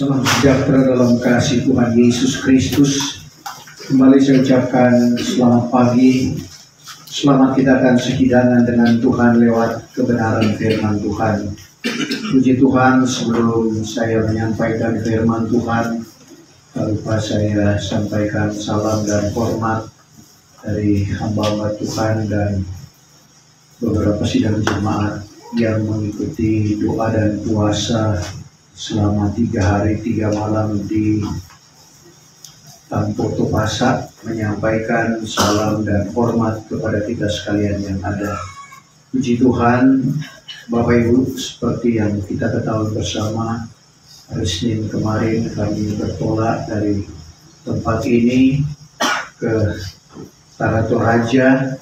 Salam sejahtera dalam kasih Tuhan Yesus Kristus. Kembali saya ucapkan selamat pagi. Selamat kita akan sehidangan dengan Tuhan lewat kebenaran firman Tuhan. Puji Tuhan, sebelum saya menyampaikan firman Tuhan, tak lupa saya sampaikan salam dan hormat dari hamba-hamba Tuhan dan beberapa sidang jemaat yang mengikuti doa dan puasa selama 3 hari 3 malam di Tampo Topasa, menyampaikan salam dan hormat kepada kita sekalian yang ada. Puji Tuhan, Bapak Ibu, seperti yang kita ketahui bersama, hari Senin kemarin kami bertolak dari tempat ini ke Taratoraja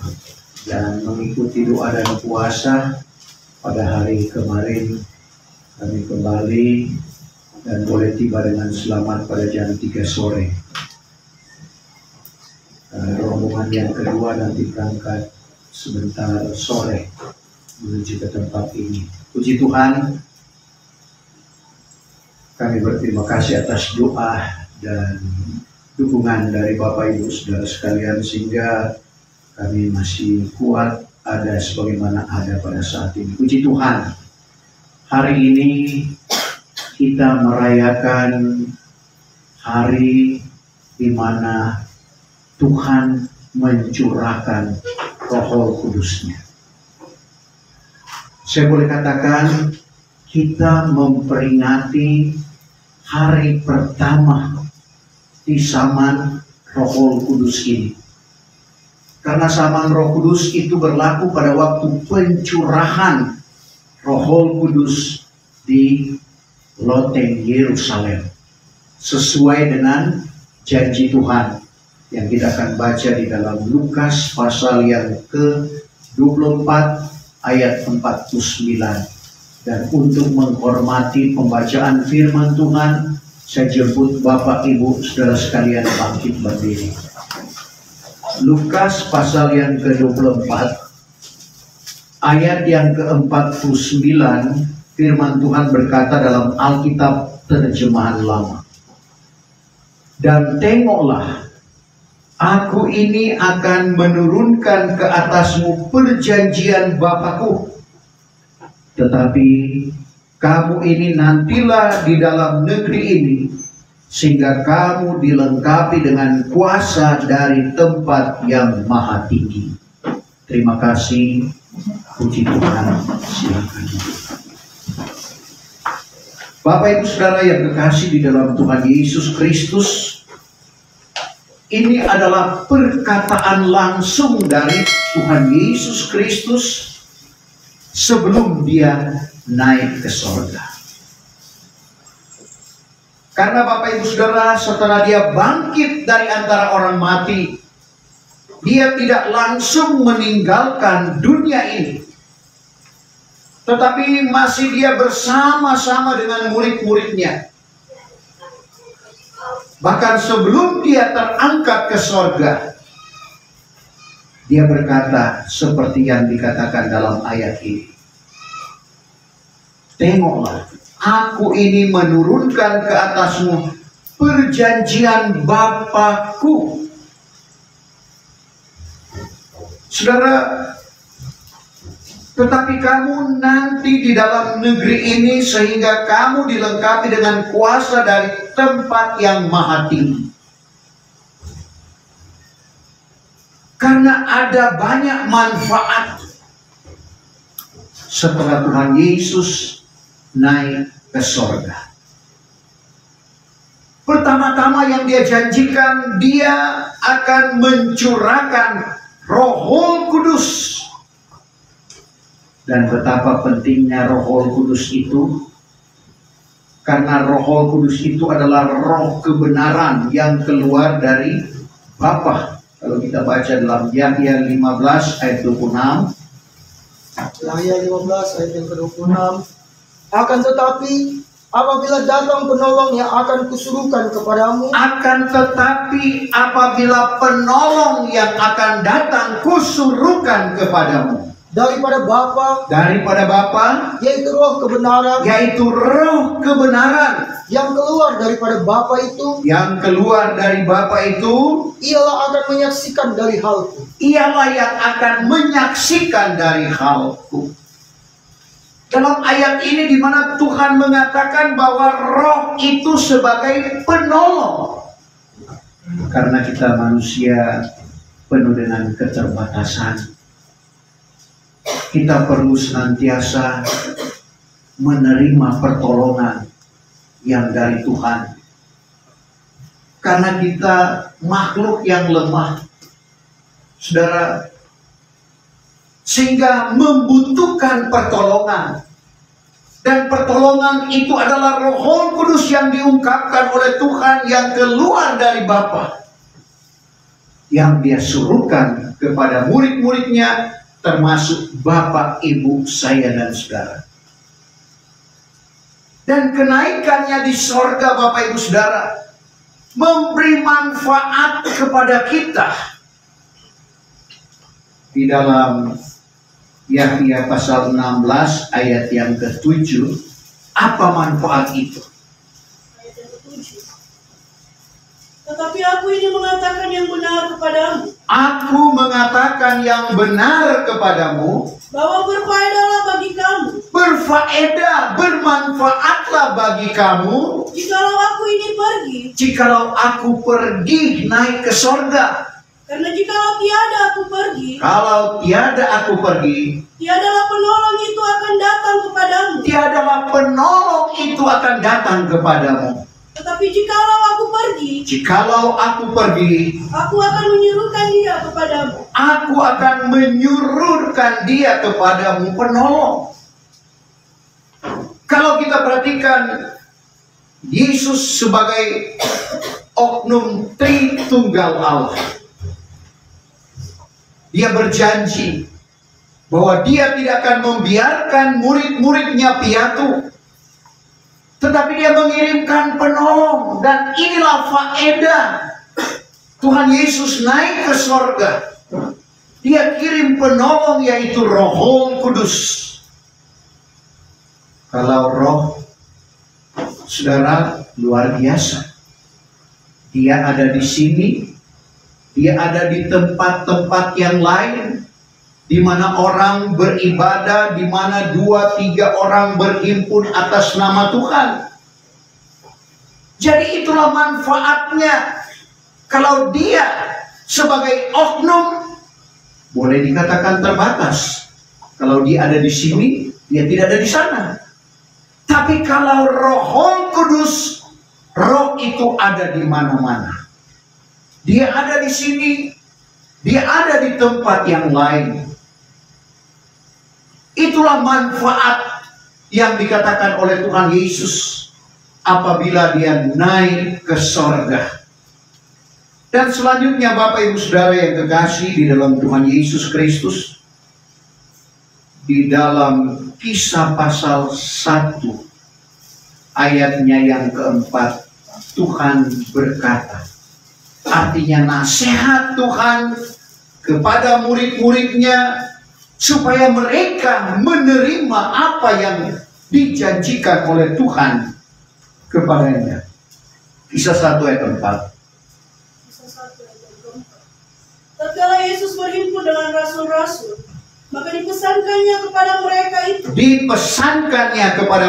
dan mengikuti doa dan puasa. Pada hari kemarin kami kembali dan boleh tiba dengan selamat pada jam 3 sore. Rombongan yang kedua nanti berangkat sebentar sore menuju ke tempat ini. Puji Tuhan, kami berterima kasih atas doa dan dukungan dari Bapak Ibu Saudara sekalian sehingga kami masih kuat ada sebagaimana ada pada saat ini. Puji Tuhan, hari ini kita merayakan hari di mana Tuhan mencurahkan Roh Kudus-Nya. Saya boleh katakan kita memperingati hari pertama di zaman Roh Kudus ini. Karena zaman Roh Kudus itu berlaku pada waktu pencurahan Roh Kudus di loteng Yerusalem, sesuai dengan janji Tuhan yang kita akan baca di dalam Lukas pasal yang ke-24 ayat 49. Dan untuk menghormati pembacaan firman Tuhan, saya jemput Bapak Ibu Saudara sekalian bangkit berdiri. Lukas pasal yang ke-24 ayat yang ke-49, firman Tuhan berkata dalam Alkitab terjemahan lama. Dan tengoklah, aku ini akan menurunkan ke atasmu perjanjian Bapakku. Tetapi kamu ini nantilah di dalam negeri ini, sehingga kamu dilengkapi dengan kuasa dari tempat yang maha tinggi. Terima kasih. Puji Tuhan. Silakan. Bapak Ibu Saudara yang kekasih di dalam Tuhan Yesus Kristus, ini adalah perkataan langsung dari Tuhan Yesus Kristus sebelum dia naik ke sorga. Karena Bapak Ibu Saudara, setelah dia bangkit dari antara orang mati, dia tidak langsung meninggalkan dunia ini, tetapi masih dia bersama-sama dengan murid-muridnya. Bahkan sebelum dia terangkat ke sorga, dia berkata seperti yang dikatakan dalam ayat ini. Tengoklah, aku ini menurunkan ke atasmu perjanjian Bapakku. Saudara, tetapi kamu nanti di dalam negeri ini sehingga kamu dilengkapi dengan kuasa dari tempat yang maha tinggi. Karena ada banyak manfaat setelah Tuhan Yesus naik ke sorga. Pertama-tama yang dia janjikan, dia akan mencurahkan Roh Kudus. Dan betapa pentingnya Roh Kudus itu, karena Roh Kudus itu adalah roh kebenaran yang keluar dari Bapa. Kalau kita baca dalam Yahya 15 ayat 26. Yahya 15 ayat yang ke-26. Akan tetapi apabila datang penolong yang akan kusuruhkan kepadamu, akan tetapi apabila penolong yang akan datang kusuruhkan kepadamu daripada Bapa, yaitu yaitu roh kebenaran, yaitu roh kebenaran, yang keluar daripada Bapa itu, ialah akan menyaksikan dari halku. Ialah yang akan menyaksikan dari halku. Dalam ayat ini di mana Tuhan mengatakan bahwa Roh itu sebagai penolong. Karena kita manusia penuh dengan keterbatasan, kita perlu senantiasa menerima pertolongan yang dari Tuhan. Karena kita makhluk yang lemah, saudara, sehingga membutuhkan pertolongan. Dan pertolongan itu adalah Roh Kudus yang diungkapkan oleh Tuhan yang keluar dari Bapa, yang Dia suruhkan kepada murid-muridnya, termasuk Bapak, Ibu, saya dan saudara. Dan kenaikannya di sorga, Bapak, Ibu, saudara, memberi manfaat kepada kita. Di dalam Yahya pasal 16 ayat yang ke-7, apa manfaat itu? Ayat yang ke-7. Tetapi aku ini mengatakan yang benar kepadamu. Aku mengatakan yang benar kepadamu, bahwa berfaedahlah bagi kamu. Berfaedah, bermanfaatlah bagi kamu. Jikalau aku ini pergi. Jikalau aku pergi naik ke sorga. Karena jikalau tiada aku pergi. Kalau tiada aku pergi. Tiadalah penolong itu akan datang kepadamu. Tiadalah penolong itu akan datang kepadamu. Tetapi jikalau aku pergi. Jikalau aku pergi. Aku akan menyuruhkan dia kepadamu. Aku akan menyuruhkan dia kepadamu, penolong. Kalau kita perhatikan Yesus sebagai oknum Tritunggal Allah, Dia berjanji bahwa Dia tidak akan membiarkan murid-muridnya piatu, tetapi Dia mengirimkan penolong. Dan inilah faedah Tuhan Yesus naik ke sorga. Dia kirim penolong, yaitu Roh Kudus. Kalau Roh, saudara, luar biasa. Dia ada di sini, Dia ada di tempat-tempat yang lain, di mana orang beribadah, di mana 2-3 orang berhimpun atas nama Tuhan. Jadi itulah manfaatnya. Kalau Dia sebagai oknum, boleh dikatakan terbatas. Kalau Dia ada di sini, Dia tidak ada di sana. Tapi kalau Roh Kudus, Roh itu ada di mana-mana. Dia ada di sini, Dia ada di tempat yang lain. Itulah manfaat yang dikatakan oleh Tuhan Yesus apabila Dia naik ke sorga. Dan selanjutnya, Bapak, Ibu, saudara yang kekasih di dalam Tuhan Yesus Kristus, di dalam Kisah pasal 1 ayatnya yang keempat, Tuhan berkata, artinya nasihat Tuhan kepada murid-muridnya supaya mereka menerima apa yang dijanjikan oleh Tuhan kepadanya. Kisah 1 ayat 4. Kisah 1 ayat 4. Tatkala Yesus berhimpun dengan rasul-rasul, maka dipesankannya kepada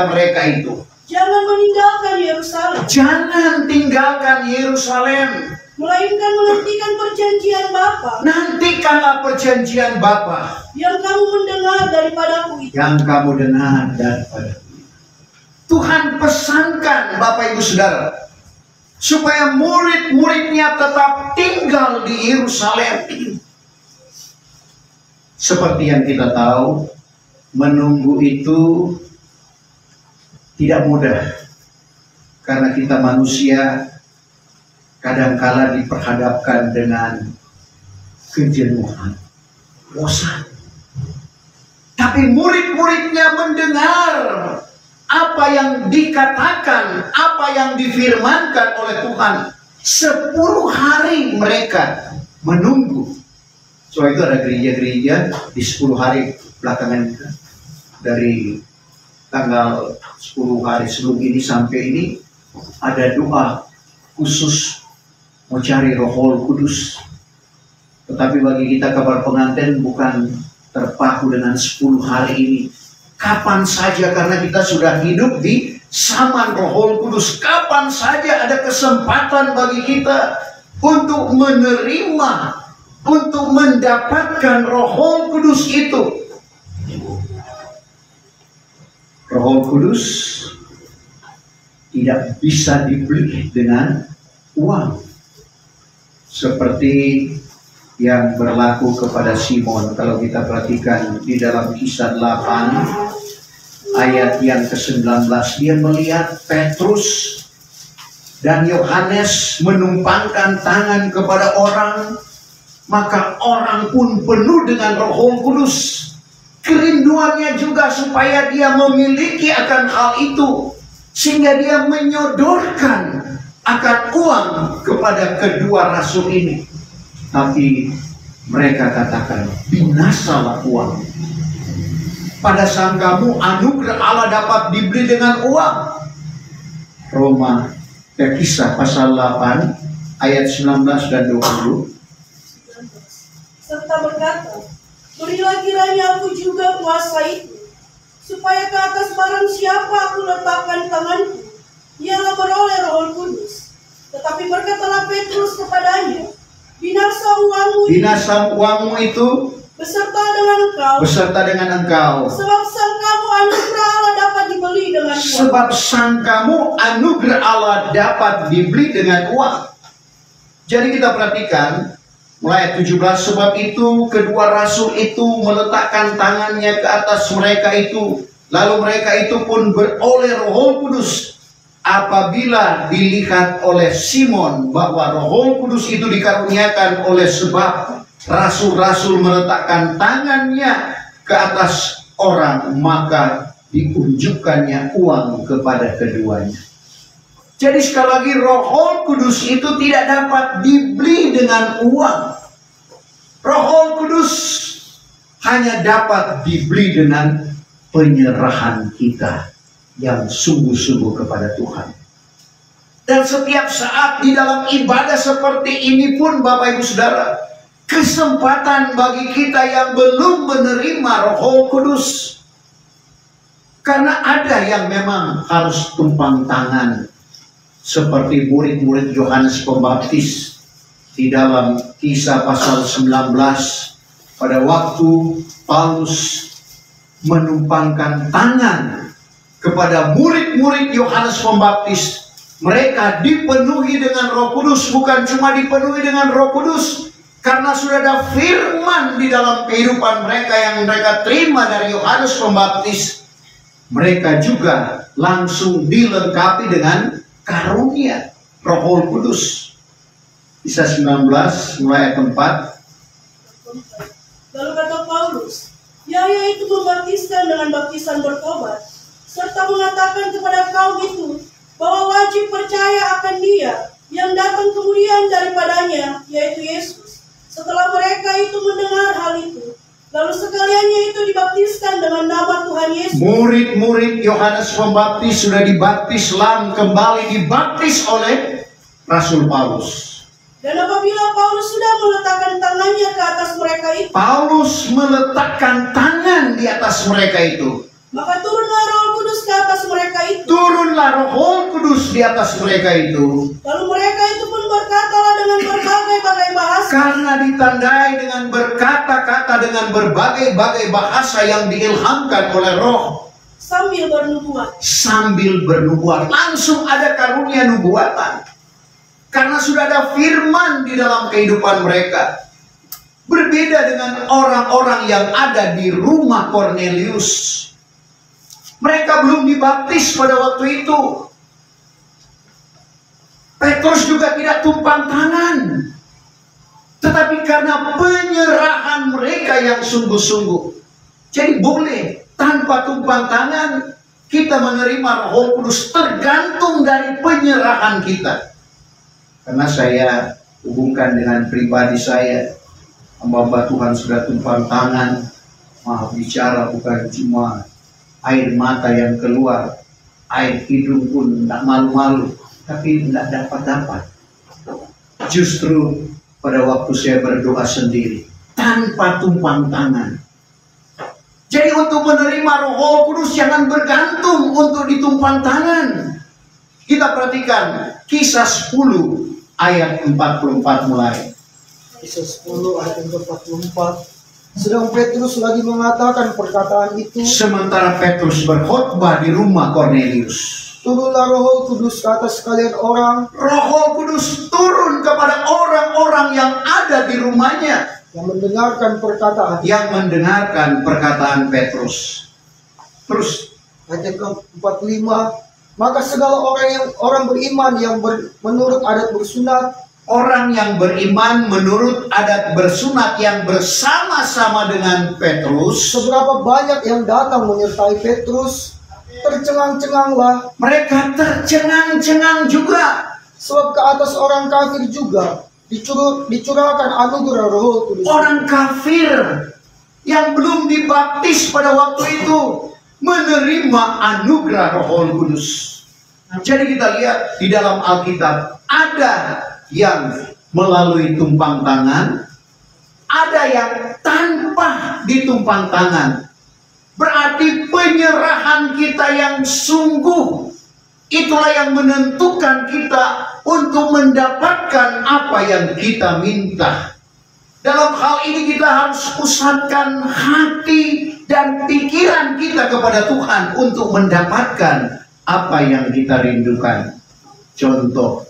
mereka itu. Jangan meninggalkan Yerusalem. Jangan tinggalkan Yerusalem. Melainkan menantikan perjanjian Bapa. Nantikanlah perjanjian Bapa. Yang kamu mendengar daripadaku itu. Yang kamu dengar daripadaku. Tuhan pesankan, Bapak, Ibu, saudara, supaya murid-muridnya tetap tinggal di Yerusalem. Seperti yang kita tahu, menunggu itu tidak mudah. Karena kita manusia kadangkala diperhadapkan dengan kejenuhan, bosan. Tapi murid-muridnya mendengar apa yang dikatakan, apa yang difirmankan oleh Tuhan. 10 hari mereka menunggu. Soal itu ada gereja-gereja di 10 hari belakangan dari tanggal 10 hari sebelum ini sampai ini ada doa khusus mau cari Roh Kudus. Tetapi bagi kita kabar pengantin bukan terpaku dengan 10 hari ini. Kapan saja, karena kita sudah hidup di zaman Roh Kudus. Kapan saja ada kesempatan bagi kita untuk menerima, untuk mendapatkan Roh Kudus itu. Roh Kudus tidak bisa dibeli dengan uang, seperti yang berlaku kepada Simon. Kalau kita perhatikan di dalam Kisah 8 ayat yang ke-19, dia melihat Petrus dan Yohanes menumpangkan tangan kepada orang, maka orang pun penuh dengan Roh Kudus. Kerinduannya juga supaya dia memiliki akan hal itu, sehingga dia menyodorkan akan uang kepada kedua rasul ini. Tapi mereka katakan, binasalah uang. Pada sangkamu anugerah Allah dapat dibeli dengan uang. Kisah pasal 8 ayat 19 dan 20. Serta berkata, berilah kiranya aku juga kuasa itu, supaya ke atas barang siapa aku letakkan tanganku, ialah beroleh Roh Kudus. Tetapi berkatalah Petrus kepadanya, binasa uangmu itu beserta dengan engkau. Sebab sangkamu anugerah Allah dapat dibeli dengan uang. Sebab sangkamu anugerah Allah dapat dibeli dengan uang. Jadi kita perhatikan mulai ayat 17, sebab itu kedua rasul itu meletakkan tangannya ke atas mereka itu, lalu mereka itu pun beroleh Roh Kudus. Apabila dilihat oleh Simon bahwa Roh Kudus itu dikaruniakan oleh sebab rasul-rasul meletakkan tangannya ke atas orang, maka diunjukkannya uang kepada keduanya. Jadi sekali lagi, Roh Kudus itu tidak dapat dibeli dengan uang. Roh Kudus hanya dapat dibeli dengan penyerahan kita yang sungguh-sungguh kepada Tuhan. Dan setiap saat di dalam ibadah seperti ini pun, Bapak Ibu Saudara, kesempatan bagi kita yang belum menerima Roh Kudus. Karena ada yang memang harus tumpang tangan, seperti murid-murid Yohanes Pembaptis di dalam Kisah pasal 19, pada waktu Paulus menumpangkan tangan kepada murid-murid Yohanes Pembaptis, mereka dipenuhi dengan Roh Kudus. Bukan cuma dipenuhi dengan Roh Kudus, karena sudah ada firman di dalam kehidupan mereka yang mereka terima dari Yohanes Pembaptis, mereka juga langsung dilengkapi dengan karunia Roh Kudus. Kisah 19 mulai ayat 4. Lalu kata Paulus, Yahya itu membaptiskan dengan baptisan bertobat, serta mengatakan kepada kaum itu bahwa wajib percaya akan Dia yang datang kemudian daripadanya, yaitu Yesus. Setelah mereka itu mendengar hal itu, lalu sekaliannya itu dibaptiskan dengan nama Tuhan Yesus. Murid-murid Yohanes Pembaptis sudah dibaptis, kembali dibaptis oleh Rasul Paulus. Dan apabila Paulus sudah meletakkan tangannya ke atas mereka itu, Paulus meletakkan tangan di atas mereka itu, maka turunlah Roh Kudus ke atas mereka itu. Turunlah Roh Kudus di atas mereka itu. Lalu mereka itu pun berkatalah dengan berbagai-bagai bahasa. Karena ditandai dengan berkata-kata dengan berbagai-bagai bahasa yang diilhamkan oleh Roh. Sambil bernubuat. Sambil bernubuat. Langsung ada karunia nubuatan. Karena sudah ada firman di dalam kehidupan mereka. Berbeda dengan orang-orang yang ada di rumah Kornelius. Mereka belum dibaptis pada waktu itu. Petrus juga tidak tumpang tangan. Tetapi karena penyerahan mereka yang sungguh-sungguh. Jadi boleh tanpa tumpang tangan kita menerima Roh Kudus, tergantung dari penyerahan kita. Karena saya hubungkan dengan pribadi saya, hamba Tuhan sudah tumpang tangan, maaf bicara bukan cuma air mata yang keluar, air hidung pun tidak malu-malu, tapi tidak dapat. Justru pada waktu saya berdoa sendiri, tanpa tumpang tangan. Jadi untuk menerima Roh Kudus jangan bergantung untuk ditumpang tangan. Kita perhatikan Kisah 10 ayat 44 mulai. Kisah 10 ayat 44. Sedang Petrus lagi mengatakan perkataan itu, sementara Petrus berkhotbah di rumah Kornelius, turunlah Roh Kudus ke atas kalian orang. Roh Kudus turun kepada orang-orang yang ada di rumahnya, yang mendengarkan perkataan Petrus. Terus ayat 45. Maka segala orang beriman yang menurut adat bersunat, orang yang beriman menurut adat bersunat yang bersama-sama dengan Petrus, seberapa banyak yang datang menyertai Petrus, tercengang-cenganglah. Mereka tercengang-cengang juga. Sebab ke atas orang kafir juga dicurahkan anugerah Roh Kudus. Orang kafir yang belum dibaptis pada waktu itu menerima anugerah Roh Kudus. Jadi kita lihat di dalam Alkitab ada yang melalui tumpang tangan, ada yang tanpa ditumpang tangan. Berarti penyerahan kita yang sungguh itulah yang menentukan kita untuk mendapatkan apa yang kita minta. Dalam hal ini kita harus pusatkan hati dan pikiran kita kepada Tuhan untuk mendapatkan apa yang kita rindukan. Contoh,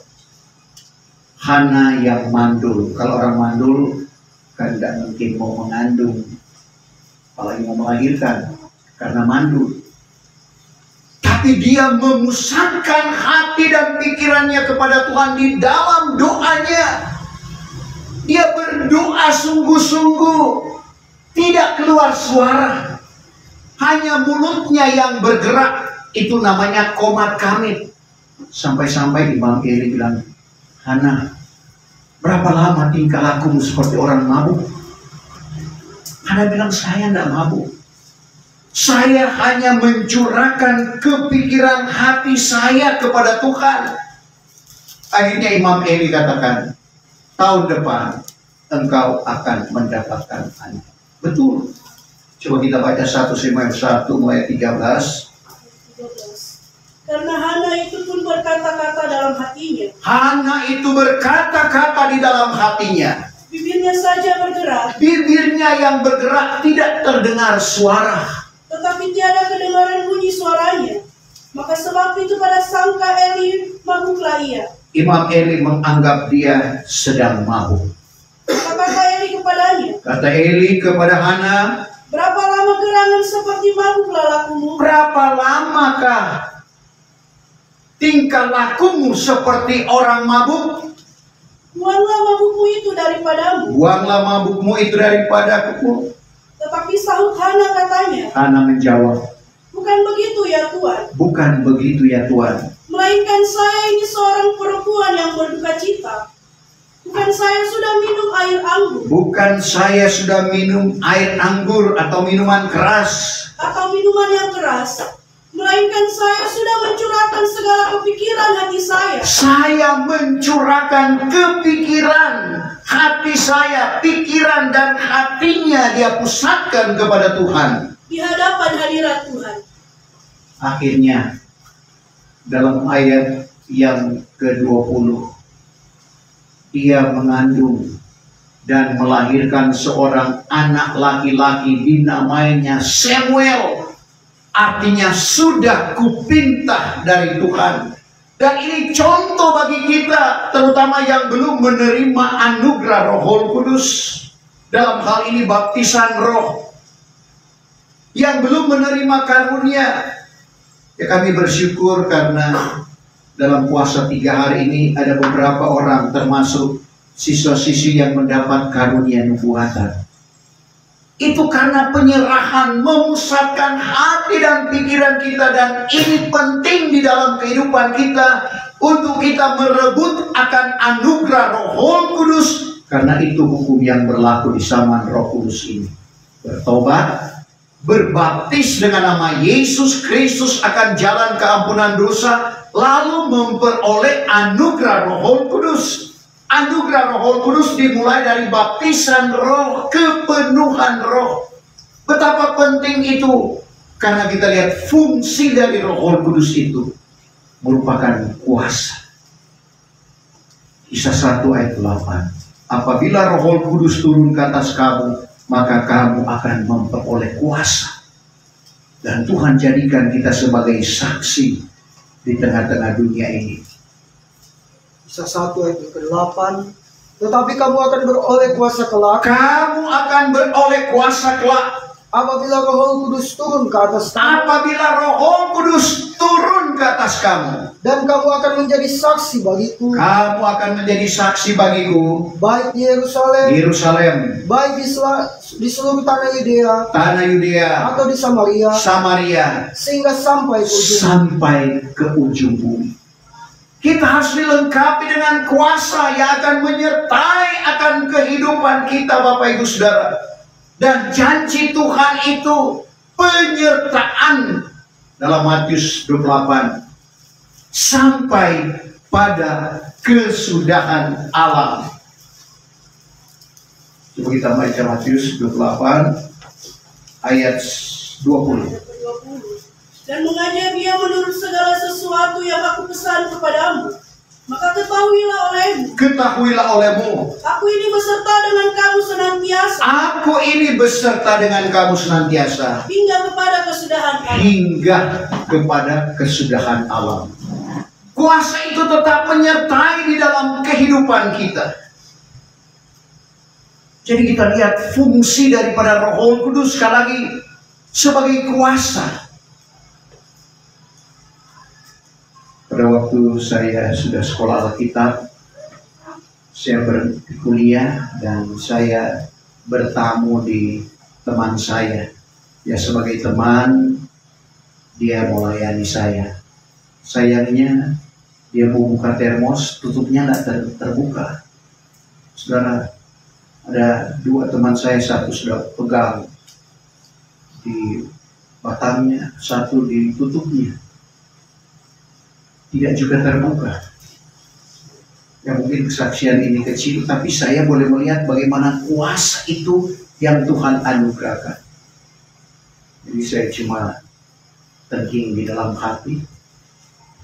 Hana yang mandul. Kalau orang mandul kan tidak mungkin mau mengandung, apalagi mau melahirkan karena mandul. Tapi dia memusatkan hati dan pikirannya kepada Tuhan di dalam doanya. Dia berdoa sungguh-sungguh, tidak keluar suara, hanya mulutnya yang bergerak. Itu namanya komat kamit. Sampai-sampai Imam Eli bilang, Hana, berapa lama tingkah lakumu seperti orang mabuk? Hana bilang, saya tidak mabuk. Saya hanya mencurahkan kepikiran hati saya kepada Tuhan. Akhirnya Imam Eli katakan, tahun depan engkau akan mendapatkan anak. Betul. Coba kita baca 1 Samuel 1 mulai 13. Karena Hana itu pun berkata-kata dalam hatinya. Hana itu berkata-kata di dalam hatinya. Bibirnya saja bergerak. Bibirnya yang bergerak, tidak terdengar suara. Tetapi tiada kedengaran bunyi suaranya. Maka sebab itu pada sangka Eli mabuklah ia. Imam Eli menganggap dia sedang mabuk. Maka kata Eli kepadanya. Kata Eli kepada Hana, berapa lama gerangan seperti mabuklah lakumu? berapa lamakah tingkah lakumu seperti orang mabuk? Buanglah mabukmu itu daripadamu. Buanglah mabukmu itu daripadaku. Tetapi sahut Hana katanya. Hana menjawab, bukan begitu ya Tuhan. bukan begitu ya Tuhan. Melainkan saya ini seorang perempuan yang berduka cita. Bukan saya sudah minum air anggur. Bukan saya sudah minum air anggur atau minuman keras. Atau minuman yang keras. Melainkan saya sudah mencurahkan segala kepikiran hati saya. Saya mencurahkan kepikiran hati saya, pikiran dan hatinya dia pusatkan kepada Tuhan. Di hadapan hadirat Tuhan. Akhirnya dalam ayat yang ke-20 dia mengandung dan melahirkan seorang anak laki-laki dinamainya Samuel. Artinya sudah kupinta dari Tuhan. Dan ini contoh bagi kita, terutama yang belum menerima anugerah Roh Kudus. Dalam hal ini baptisan roh. Yang belum menerima karunia. Ya, kami bersyukur karena dalam puasa 3 hari ini ada beberapa orang termasuk siswa-siswi yang mendapat karunia nubuatan. Itu karena penyerahan, memusatkan hati dan pikiran kita. Dan ini penting di dalam kehidupan kita untuk kita merebut akan anugerah Roh Kudus. Karena itu hukum yang berlaku di zaman Roh Kudus ini. Bertobat, berbaptis dengan nama Yesus Kristus akan jalan keampunan dosa, lalu memperoleh anugerah Roh Kudus. Anugerah Roh Kudus dimulai dari baptisan roh, kepenuhan roh. Betapa penting itu, karena kita lihat fungsi dari Roh Kudus itu merupakan kuasa. Kisah 1 ayat 8. Apabila Roh Kudus turun ke atas kamu, maka kamu akan memperoleh kuasa. Dan Tuhan jadikan kita sebagai saksi di tengah-tengah dunia ini. Kisah 1 ayat ke-8. Tetapi kamu akan beroleh kuasa kelak. Kamu akan beroleh kuasa kelak. Apabila Roh Kudus turun ke atas kamu. Apabila Roh Kudus turun ke atas kamu. Dan kamu akan menjadi saksi bagiku. Kamu akan menjadi saksi bagiku. Baik di Yerusalem. Baik di seluruh tanah Yudea. Atau di Samaria. Sehingga sampai ke ujung bumi. Kita harus dilengkapi dengan kuasa yang akan menyertai akan kehidupan kita, Bapak Ibu Saudara. Dan janji Tuhan itu penyertaan dalam Matius 28 sampai pada kesudahan alam. Coba kita baca Matius 28 ayat 20. Dan mengajar dia menurut segala sesuatu yang aku pesan kepadamu. Maka ketahuilah olehmu. Aku ini beserta dengan kamu senantiasa. Hingga kepada kesudahan alam. Kuasa itu tetap menyertai di dalam kehidupan kita. Jadi kita lihat fungsi daripada Roh Kudus sekali lagi sebagai kuasa. Pada waktu saya sudah sekolah Alkitab, saya berhenti kuliah dan saya bertamu di teman saya. Ya sebagai teman, dia melayani saya. Sayangnya dia mau buka termos, tutupnya tidak terbuka. Saudara, ada 2 teman saya, satu sudah pegang di batangnya, satu di tutupnya. Tidak juga terbuka. Ya mungkin kesaksian ini kecil, tapi saya boleh melihat bagaimana kuasa itu yang Tuhan anugerahkan. Jadi saya cuma tengking di dalam hati.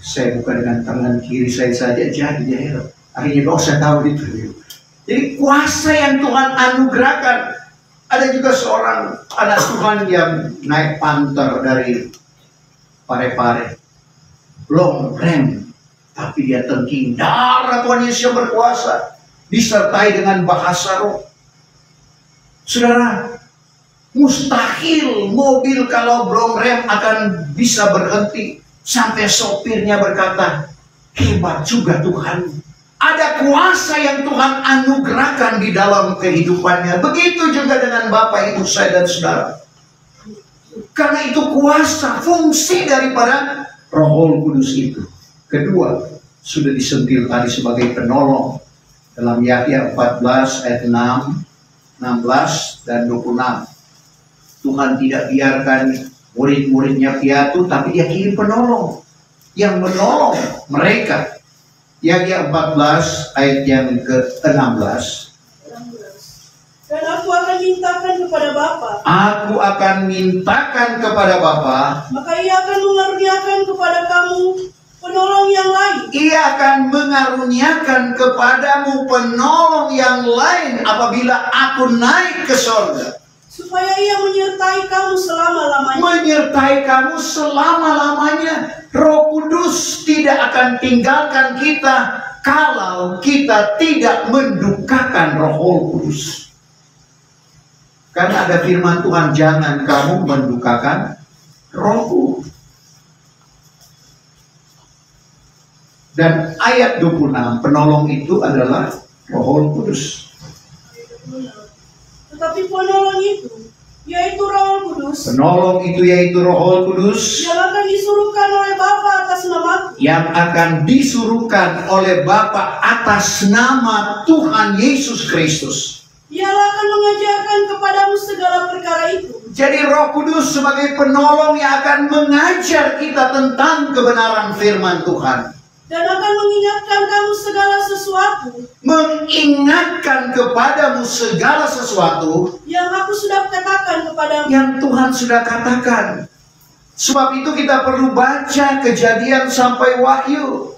Saya buka dengan tangan kiri saya saja, jadi heran. Akhirnya saya tahu itu. Jadi kuasa yang Tuhan anugerahkan. Ada juga seorang anak Tuhan yang naik panter dari Parepare. Belum rem, tapi dia tengking. Darah Tuhan Yesus yang berkuasa, disertai dengan bahasa roh. Saudara, mustahil mobil kalau belum rem akan bisa berhenti. Sampai sopirnya berkata, hebat juga Tuhan. Ada kuasa yang Tuhan anugerahkan di dalam kehidupannya. Begitu juga dengan Bapak, Ibu, saya dan saudara. Karena itu kuasa, fungsi daripada Roh Kudus itu. Kedua, sudah disentil tadi sebagai penolong dalam Yahya 14 ayat 6, 16 dan 26. Tuhan tidak biarkan murid-muridnya piatu, tapi dia kirim penolong yang menolong mereka. Yahya 14 ayat yang ke-16. Dan aku akan mintakan kepada Bapa. Aku akan mintakan kepada Bapa. Maka ia akan mengaruniakan kepada kamu penolong yang lain. Ia akan mengaruniakan kepadamu penolong yang lain apabila aku naik ke surga. Supaya ia menyertai kamu selama-lamanya. Menyertai kamu selama-lamanya. Roh Kudus tidak akan tinggalkan kita kalau kita tidak mendukakan Roh Kudus. Karena ada firman Tuhan, jangan kamu mendukakan Rohku. Dan ayat 26, penolong itu adalah Roh Kudus. Tetapi penolong itu, yaitu Roh Kudus. Penolong itu yaitu Roh Kudus. Yang akan disuruhkan oleh Bapa atas namaku. Yang akan disuruhkan oleh Bapa atas nama Tuhan Yesus Kristus. Ia akan mengajarkan kepadamu segala perkara itu. Jadi Roh Kudus sebagai penolong yang akan mengajar kita tentang kebenaran firman Tuhan. Dan akan mengingatkan kamu segala sesuatu. Mengingatkan kepadamu segala sesuatu yang aku sudah katakan kepadamu. Yang Tuhan sudah katakan. Sebab itu kita perlu baca Kejadian sampai Wahyu.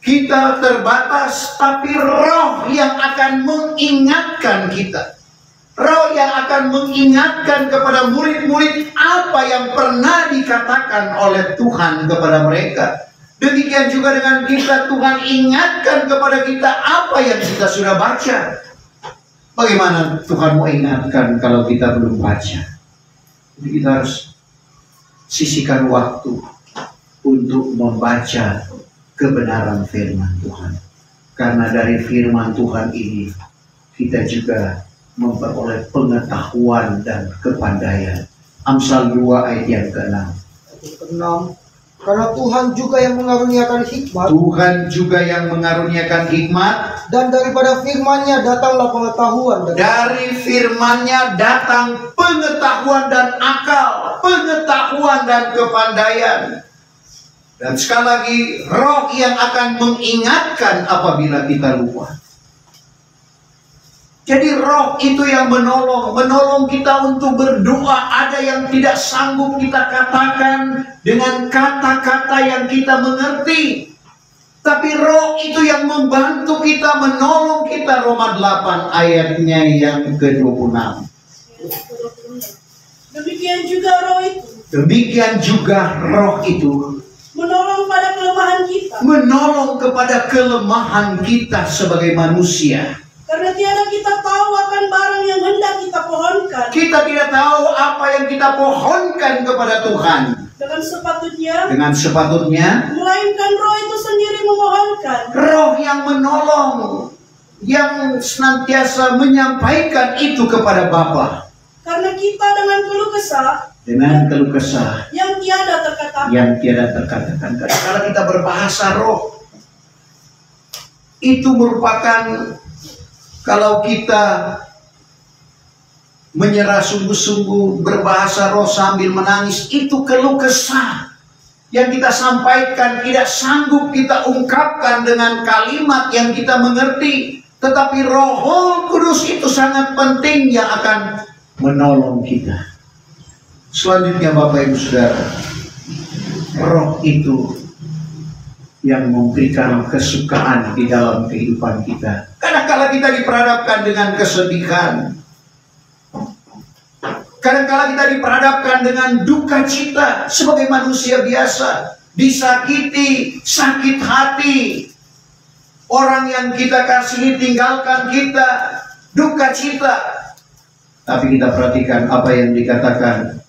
Kita terbatas, tapi Roh yang akan mengingatkan kita. Roh yang akan mengingatkan kepada murid-murid apa yang pernah dikatakan oleh Tuhan kepada mereka. Demikian juga dengan kita, Tuhan ingatkan kepada kita apa yang kita sudah baca. Bagaimana Tuhan mau ingatkan kalau kita belum baca? Jadi kita harus sisihkan waktu untuk membaca kebenaran firman Tuhan. Karena dari firman Tuhan ini kita juga memperoleh pengetahuan dan kepandaian. Amsal 2 ayat yang ke-6. Karena Tuhan juga yang mengaruniakan hikmat. Tuhan juga yang mengaruniakan hikmat. Dan daripada firman-Nya datanglah pengetahuan. Dari firman-Nya datang pengetahuan dan akal, pengetahuan dan kepandaian. Dan sekali lagi, Roh yang akan mengingatkan apabila kita lupa. Jadi Roh itu yang menolong kita untuk berdoa. Ada yang tidak sanggup kita katakan dengan kata-kata yang kita mengerti. Tapi Roh itu yang membantu kita, menolong kita. Roma 8 ayatnya yang ke-26. Demikian juga Roh itu. Demikian juga Roh itu menolong pada kelemahan kita. Menolong kepada kelemahan kita sebagai manusia. Karena tiada kita tahu akan barang yang hendak kita pohonkan. Kita tidak tahu apa yang kita pohonkan kepada Tuhan. Dengan sepatutnya. Melainkan Roh itu sendiri memohonkan. Roh yang menolong, yang senantiasa menyampaikan itu kepada Bapa. Karena kita dengan keluh kesah. Yang tiada terkatakan. Kalau kita berbahasa roh, itu merupakan, kalau kita menyerah sungguh-sungguh berbahasa roh sambil menangis, itu keluh kesah yang kita sampaikan, tidak sanggup kita ungkapkan dengan kalimat yang kita mengerti. Tetapi Roh Kudus itu sangat penting yang akan menolong kita. Selanjutnya Bapak Ibu Saudara, Roh itu yang memberikan kesukaan di dalam kehidupan kita. Kadang-kala kita diperhadapkan dengan kesedihan. Kadang-kala kita diperhadapkan dengan duka cita sebagai manusia biasa. Disakiti, sakit hati. Orang yang kita kasihi tinggalkan kita, duka cita. Tapi kita perhatikan apa yang dikatakan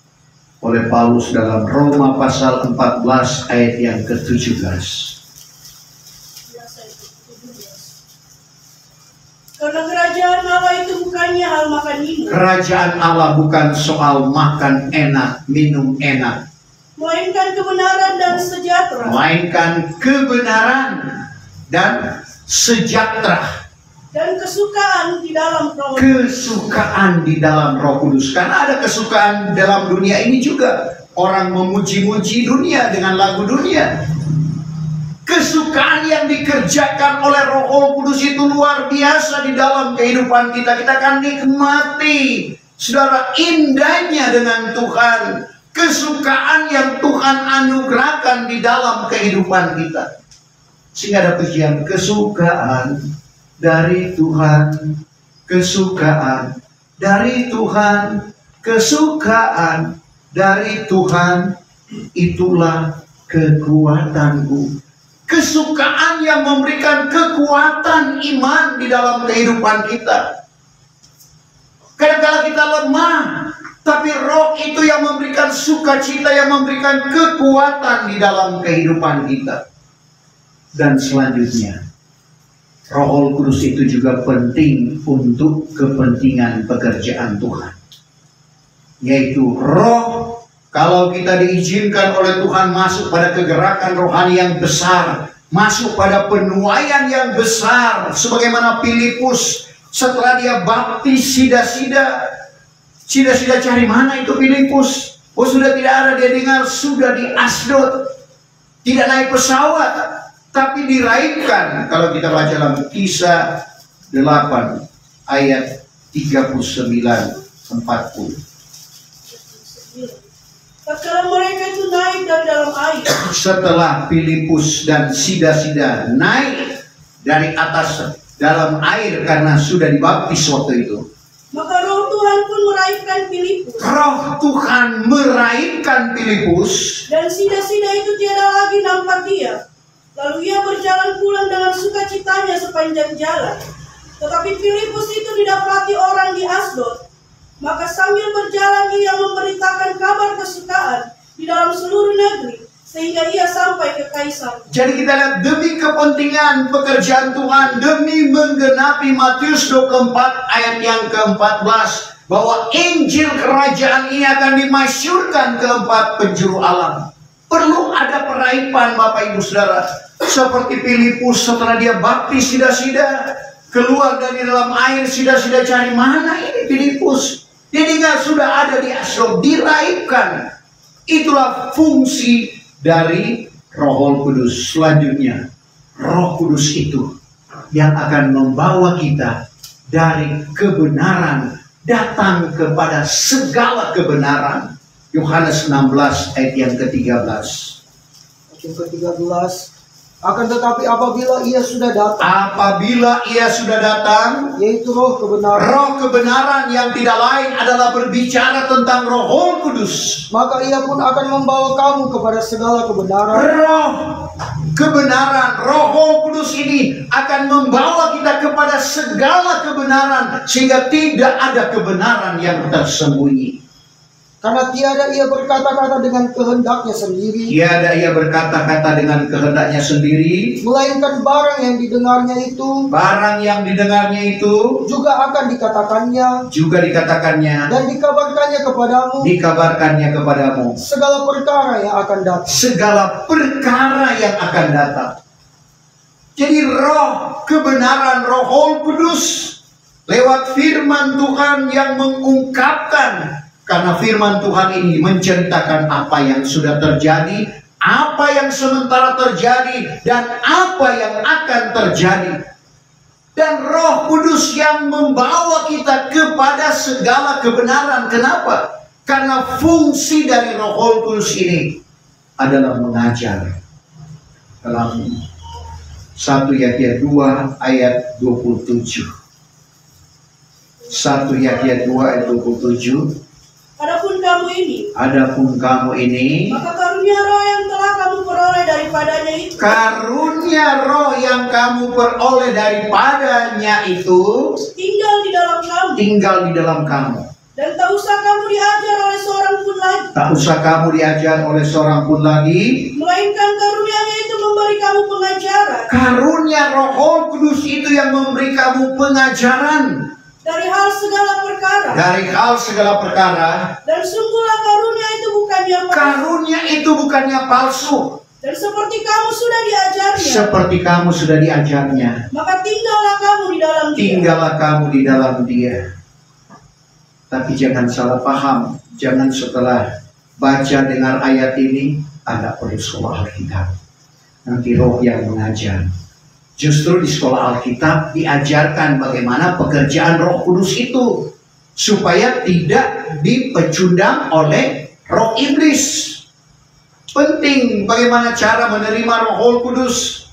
oleh Paulus dalam Roma pasal 14 ayat yang ke-17. Karena kerajaan Allah itu bukannya hal makan minum. Kerajaan Allah bukan soal makan enak, minum enak. Melainkan kebenaran dan sejahtera. Melainkan kebenaran dan sejahtera. Dan kesukaan di dalam Roh. Kesukaan di dalam Roh Kudus. Karena ada kesukaan dalam dunia ini juga. Orang memuji-muji dunia dengan lagu dunia. Kesukaan yang dikerjakan oleh Roh Kudus itu luar biasa di dalam kehidupan kita. Kita akan nikmati, saudara, indahnya dengan Tuhan. Kesukaan yang Tuhan anugerahkan di dalam kehidupan kita. Sehingga ada pujian, kesukaan dari Tuhan, kesukaan dari Tuhan, kesukaan dari Tuhan, itulah kekuatanku. Kesukaan yang memberikan kekuatan iman di dalam kehidupan kita. Kadang-kadang kita lemah, tapi Roh itu yang memberikan sukacita, yang memberikan kekuatan di dalam kehidupan kita. Dan selanjutnya, Roh Kudus itu juga penting untuk kepentingan pekerjaan Tuhan. Yaitu Roh, kalau kita diizinkan oleh Tuhan masuk pada kegerakan rohani yang besar, masuk pada penuaian yang besar, sebagaimana Filipus setelah dia baptis sida-sida, Sida-sida cari mana itu Filipus? Oh sudah tidak ada, dia dengar sudah di Asdod. Tidak naik pesawat, tapi diraihkan. Kalau kita baca dalam Kisah 8 ayat 39-40. Tatkala mereka itu naik dari dalam air. Setelah Filipus dan sida-sida naik dari atas dalam air karena sudah dibaptis waktu itu, maka Roh Tuhan pun meraihkan Filipus. Roh Tuhan meraihkan Filipus. Dan sida-sida itu tiada lagi nampak dia. Lalu ia berjalan pulang dengan sukacitanya sepanjang jalan. Tetapi Filipus itu didapati orang di Asdod. Maka sambil berjalan ia memberitakan kabar kesukaan di dalam seluruh negeri, sehingga ia sampai ke Kaisar. Jadi kita lihat demi kepentingan pekerjaan Tuhan, demi menggenapi Matius 24 ayat yang ke-14, bahwa Injil kerajaan ini akan dimasyurkan ke 4 penjuru alam. Perlu ada peraipan Bapak Ibu Saudara. Seperti Filipus setelah dia baptis sida-sida, keluar dari dalam air, sida-sida cari mana ini Filipus. Dia dengar sudah ada di Asdod, diraihkan. Itulah fungsi dari Roh Kudus. Selanjutnya, Roh Kudus itu yang akan membawa kita dari kebenaran datang kepada segala kebenaran. Yohanes 16 ayat yang ke-13. Yang ke-13. Akan tetapi apabila ia sudah datang, yaitu Roh kebenaran. Roh kebenaran yang tidak lain adalah berbicara tentang Roh Kudus. Maka ia pun akan membawa kamu kepada segala kebenaran. Roh kebenaran, Roh Kudus ini akan membawa kita kepada segala kebenaran, sehingga tidak ada kebenaran yang tersembunyi. Karena tiada ia berkata-kata dengan kehendaknya sendiri. Tiada ia berkata-kata dengan kehendaknya sendiri. Melainkan barang yang didengarnya itu juga akan dikatakannya. Dan dikabarkannya kepadamu. Segala perkara yang akan datang. Jadi Roh kebenaran, Roh Kudus lewat firman Tuhan yang mengungkapkan. Karena firman Tuhan ini menceritakan apa yang sudah terjadi, apa yang sementara terjadi, dan apa yang akan terjadi. Dan Roh Kudus yang membawa kita kepada segala kebenaran. Kenapa? Karena fungsi dari Roh Kudus ini adalah mengajar. Dalam 1 Yahya 2 ayat 27. 1 Yahya 2 ayat 27. Adapun kamu ini, maka karunia roh yang telah kamu peroleh daripadanya itu tinggal di dalam kamu. Dan tak usah kamu diajar oleh seorang pun lagi. Melainkan karunia-Nya itu memberi kamu pengajaran. Karunia Roh Kudus itu yang memberi kamu pengajaran. Dari hal segala perkara. Dan sungguhlah karunia itu bukannya palsu. Dan seperti kamu sudah diajarnya. Maka tinggallah kamu di dalam dia. Tapi jangan salah paham. Jangan setelah baca dengar ayat ini, Anda perlu sekolah Alkitab. Nanti Roh yang mengajar. Justru di sekolah Alkitab diajarkan bagaimana pekerjaan Roh Kudus itu, supaya tidak dipecundang oleh roh iblis. Penting bagaimana cara menerima Roh Kudus,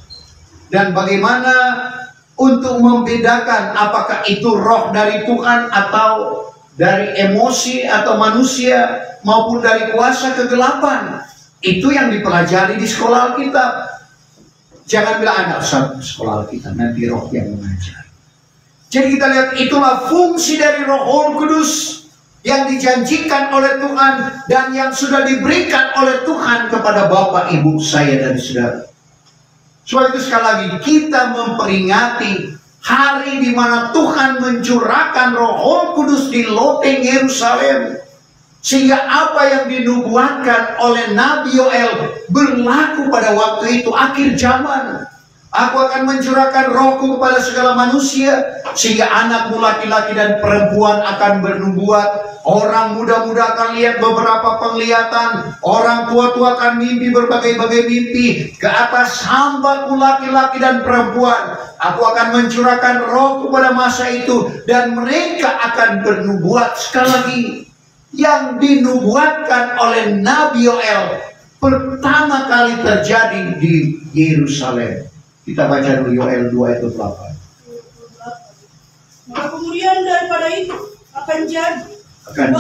dan bagaimana untuk membedakan apakah itu roh dari Tuhan atau dari emosi atau manusia, maupun dari kuasa kegelapan. Itu yang dipelajari di sekolah Alkitab. Jangan bilang anak sekolah Alkitab, nanti Roh yang mengajar. Jadi kita lihat itulah fungsi dari Roh Kudus yang dijanjikan oleh Tuhan dan yang sudah diberikan oleh Tuhan kepada Bapak, Ibu, saya dan saudara. Sebab itu sekali lagi kita memperingati hari di mana Tuhan mencurahkan Roh Kudus di loteng Yerusalem, sehingga apa yang dinubuatkan oleh Nabi Yoel berlaku pada waktu itu, akhir zaman. Aku akan mencurahkan rohku kepada segala manusia, sehingga anakmu laki-laki dan perempuan akan bernubuat. Orang muda-muda akan lihat beberapa penglihatan. Orang tua-tua akan mimpi berbagai-bagai mimpi. Ke atas hambaku laki-laki dan perempuan, aku akan mencurahkan rohku pada masa itu, dan mereka akan bernubuat. Sekali lagi, yang dinubuatkan oleh Nabi Yoel pertama kali terjadi di Yerusalem. Kita baca dulu Yoel 2 ayat 8. Maka kemudian daripada itu akan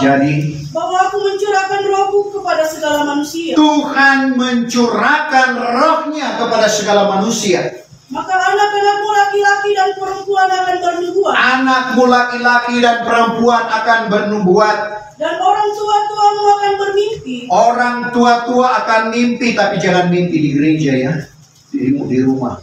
jadi bahwa aku mencurahkan rohku kepada segala manusia. Tuhan mencurahkan rohnya kepada segala manusia. Maka anak-anakmu laki-laki dan perempuan akan bernubuat. Anakmu laki-laki dan perempuan akan bernubuat. Dan orang tua-tuamu akan bermimpi. Orang tua-tua akan mimpi, tapi jangan mimpi di gereja ya. Di rumah.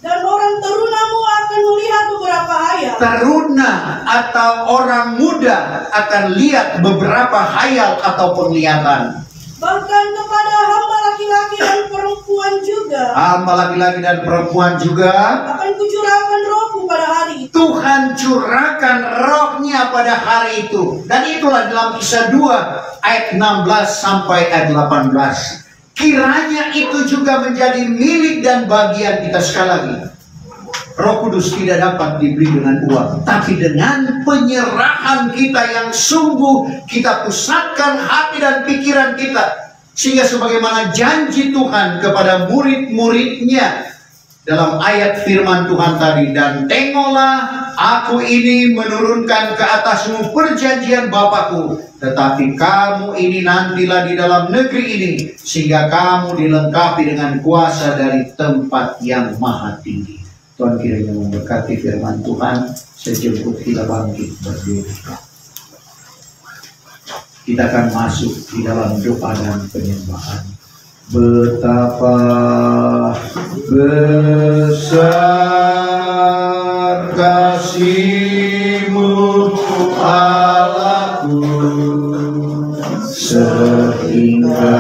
Dan orang terunamu akan melihat beberapa hayal. Teruna atau orang muda akan lihat beberapa hayal atau penglihatan. Bahkan kepada hamba laki-laki dan perempuan juga. Hamba laki-laki dan perempuan juga akan kucurahkan rohku pada hari itu. Tuhan curahkan rohnya pada hari itu. Dan itulah dalam Kisah 2 ayat 16 sampai ayat 18. Kiranya itu juga menjadi milik dan bagian kita. Sekali lagi, Roh Kudus tidak dapat dibeli dengan uang, tapi dengan penyerahan kita yang sungguh, kita pusatkan hati dan pikiran kita, sehingga sebagaimana janji Tuhan kepada murid-muridnya dalam ayat firman Tuhan tadi, dan tengoklah aku ini menurunkan ke atasmu perjanjian Bapakku, tetapi kamu ini nantilah di dalam negeri ini, sehingga kamu dilengkapi dengan kuasa dari tempat yang maha tinggi. Tuhan kiranya memberkati firman Tuhan. Sejemput kita bangkit berdiri, kita akan masuk di dalam doa dan penyembahan. Betapa besar kasih-Mu Allahku, sehingga